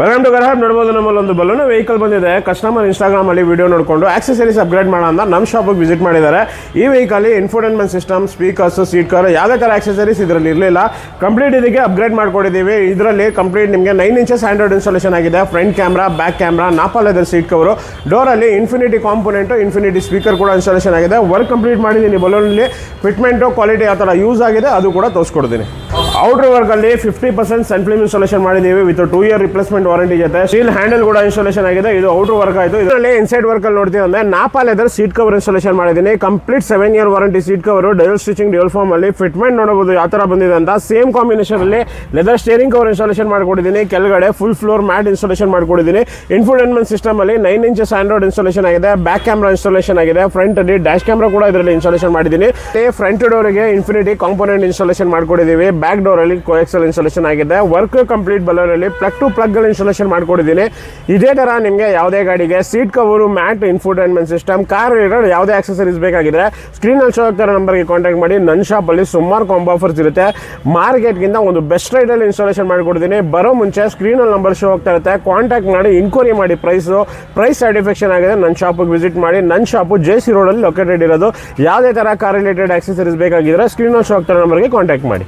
Welcome to ಗರ್ಹಾಬ್. ನೋಡ್ಬೋದು ನಮ್ಮಲ್ಲಿ ಒಂದು ಬಲೂನ್ ವೆಹಿಕಲ್ ಬಂದಿದೆ. ಕಸ್ಟಮರ್ ಇನ್ಸ್ಟಾಗ್ರಾಮ್ ಅಲ್ಲಿ ವಿಡಿಯೋ ನೋಡಿಕೊಂಡು ಆಕ್ಸೆಸರೀಸ್ ಅಪ್ಗ್ರೇಡ್ ಮಾಡೋಣ ಅಂತ ನಮ್ಮ ಶಾಪಿಗೆ ವಿಸಿಟ್ ಮಾಡಿದ್ದಾರೆ. ಈ vehicle infotainment system, speakers, seat cover ಯಾವುದೇ ಥರ ಆಕ್ಸೆಸರೀಸ್ ಇದರಲ್ಲಿ ಇರಲಿಲ್ಲ. ಕಂಪ್ಲೀಟ್ ಇದಕ್ಕೆ ಅಪ್ಗ್ರೇಡ್ ಮಾಡ್ಕೊಟ್ಟಿದ್ದೀವಿ. ಇದರಲ್ಲಿ ಕಂಪ್ಲೀಟ್ ನಿಮಗೆ 9 ಇಂಚಸ್ ಆಂಡ್ರಾಯ್ಡ್ ಇನ್ಸ್ಟಾಲೇಷನ್ ಆಗಿದೆ. Front camera, back camera, nappa leather seat cover, ಡೋರಲ್ಲಿ ಇನ್ಫಿನಿಟಿ ಕಾಂಪೋನೆಂಟು, ಇನ್ಫಿನಿಟಿ ಸ್ಪೀಕರ್ ಕೂಡ ಇನ್ಸ್ಟಾಲೇಷನ್ ಆಗಿದೆ. ವರ್ಕ್ ಕಂಪ್ಲೀಟ್ ಮಾಡಿದ್ದೀನಿ. ಬಲೂನಲ್ಲಿ ಫಿಟ್ಮೆಂಟು ಕ್ವಾಲಿಟಿ ಯಾವ ಥರ ಯೂಸ್ ಆಗಿದೆ ಅದು ಕೂಡ ತೋರಿಸ್ಕೊಡ್ತೀನಿ. ಔಟರ್ ವರ್ಕಲ್ಲಿ 50% ಸನ್ ಫಿಲ್ಮ್ ಇನ್ಸ್ಟಾಲೇಷನ್ ಮಾಡಿದ್ದೀವಿ ವಿತ್ 2 year ರಿಪ್ಲೇಸ್ಮೆಂಟ್ ವಾರಂಟಿ ಜೊತೆ. ಸ್ಟೀಲ್ ಹ್ಯಾಂಡಲ್ ಕೂಡ ಇನ್ಸ್ಟಾಲೇಷನ್ ಆಗಿದೆ. ಇದು ಔಟರ್ ವರ್ಕ್ ಆಯಿತು. ಇದರಲ್ಲಿ ಇನ್ಸೈಡ್ ವರ್ಕಲ್ಲಿ ನೋಡ್ತೀವಿ ಅಂದರೆ nappa leather seat cover installation ಮಾಡಿದ್ದೀನಿ. Complete 7 year warranty seat cover, double stitching, dual form ಅಲ್ಲಿ. ಫಿಟ್ಮೆಂಟ್ ನೋಡಬಹುದು ಯಾವ ಥರ ಬಂದಿದೆ ಅಂತ. ಸೇಮ್ ಕಾಂಬಿನೇಷನ್ ಅಲ್ಲಿ ಲೆದರ್ ಸ್ಟೇರಿಂಗ್ ಕವರ್ ಇನ್ಸ್ಟಾಲೇಷನ್ ಮಾಡ್ಕೊಟ್ಟಿದ್ದೀನಿ. ಕೆಳಗಡೆ ಫುಲ್ ಫ್ಲೋರ್ ಮ್ಯಾಟ್ ಇನ್ಸ್ಟಾಲೇಷನ್ ಮಾಡ್ಕೊಟ್ಟಿದ್ದೀನಿ. ಇನ್ಫೋಟೈನ್ಮೆಂಟ್ ಸಿಸ್ಟಮ್ ಅಲ್ಲಿ 9 ಇಂಚಸ್ ಆಂಡ್ರಾಯ್ಡ್ ಇನ್ಸ್ಟಾಲೇಷನ್ ಆಗಿದೆ. ಬ್ಯಾಕ್ ಕ್ಯಾಮ್ರಾ ಇನ್ಸ್ಟಾಲೇಷನ್ ಆಗಿದೆ. ಫ್ರಂಟ್ ಅಲ್ಲಿ ಡ್ಯಾಶ್ ಕ್ಯಾಮ್ರಾ ಕೂಡ ಇದರಲ್ಲಿ ಇನ್ಸ್ಟಾಲೇಷನ್ ಮಾಡಿದ್ದೀನಿ. ಫ್ರಂಟ್ ಡೋರ್ಗೆ ಇನ್ಫಿನಿಟಿ ಕಾಂಪೋನೆಂಟ್ ಇನ್ಸ್ಟಾಲೇಷನ್ ಮಾಡ್ಕೊಟ್ಟಿದ್ದೀವಿ. ಬ್ಯಾಕ್ ಡೋರ್ ಅಲ್ಲಿ ಕೋಎಕ್ಸೆಲ್ ಇನ್ಸ್ಟಾಲೇಷನ್ ಆಗಿದೆ. ವರ್ಕ್ ಕಂಪ್ಲೀಟ್ ಬಲೂನಲ್ಲಿ ಪ್ಲಗ್ ಟು ಪ್ಲಗ್ ಇನ್ಸ್ಟಾಲೇಷನ್ ಮಾಡ್ಕೊಟ್ಟಿದ್ದೀನಿ. ಇದೇ ತರ ನಿಮಗೆ ಯಾವುದೇ ಗಾಡಿಗೆ seat cover, mat, infotainment system, car related ಯಾವುದೇ ಆಕ್ಸೆಸರೀಸ್ ಬೇಕಾಗಿದ್ರೆ ಸ್ಕ್ರೀನಲ್ಲಿ ಶೋ ಆಗ್ತಾರೆ ನಂಬರ್ಗೆ ಕಾಂಟ್ಯಾಕ್ಟ್ ಮಾಡಿ. ನನ್ನ ಶಾಪಲ್ಲಿ ಸುಮಾರು ಕಾಂಬೋ ಆಫರ್ಸ್ ಇರುತ್ತೆ. ಮಾರ್ಕೆಟ್ಗಿಂತ ಒಂದು ಬೆಸ್ಟ್ ರೇಟಲ್ಲಿ ಇನ್ಸ್ಟಾಲೇಷನ್ ಮಾಡ್ಕೊಡ್ತೀನಿ. ಬರೋ ಮುಂಚೆ ಸ್ಕ್ರೀನಲ್ಲಿ ನಂಬರ್ ಶೋ ಆಗ್ತಾ ಇರುತ್ತೆ. ಕಾಂಟ್ಯಾಕ್ಟ್ ಮಾಡಿ, ಇನ್ಕ್ವೈರಿ ಮಾಡಿ. ಪ್ರೈಸ್ ಸ್ಯಾಟಿಸ್ಫ್ಯಾಕ್ಷನ್ ಆಗಿದೆ ನನ್ನ ಶಾಪಿಗೆ ವಿಸಿಟ್ ಮಾಡಿ. ನನ್ನ ಶಾಪು JC ರೋಡಲ್ಲಿ ಲೊಕೇಟೆಡ್ ಇರೋದು. ಯಾವುದೇ ಥರ ಕಾರ್ ರಿಲೇಟೆಡ್ ಆಕ್ಸೆಸರೀಸ್ ಬೇಕಾಗಿದ್ರೆ ಸ್ಕ್ರೀನಲ್ಲಿ ಶೋ ಆಗ್ತಾರೆ ನಂಬರ್ಗೆ ಕಾಂಟ್ಯಾಕ್ಟ್ ಮಾಡಿ.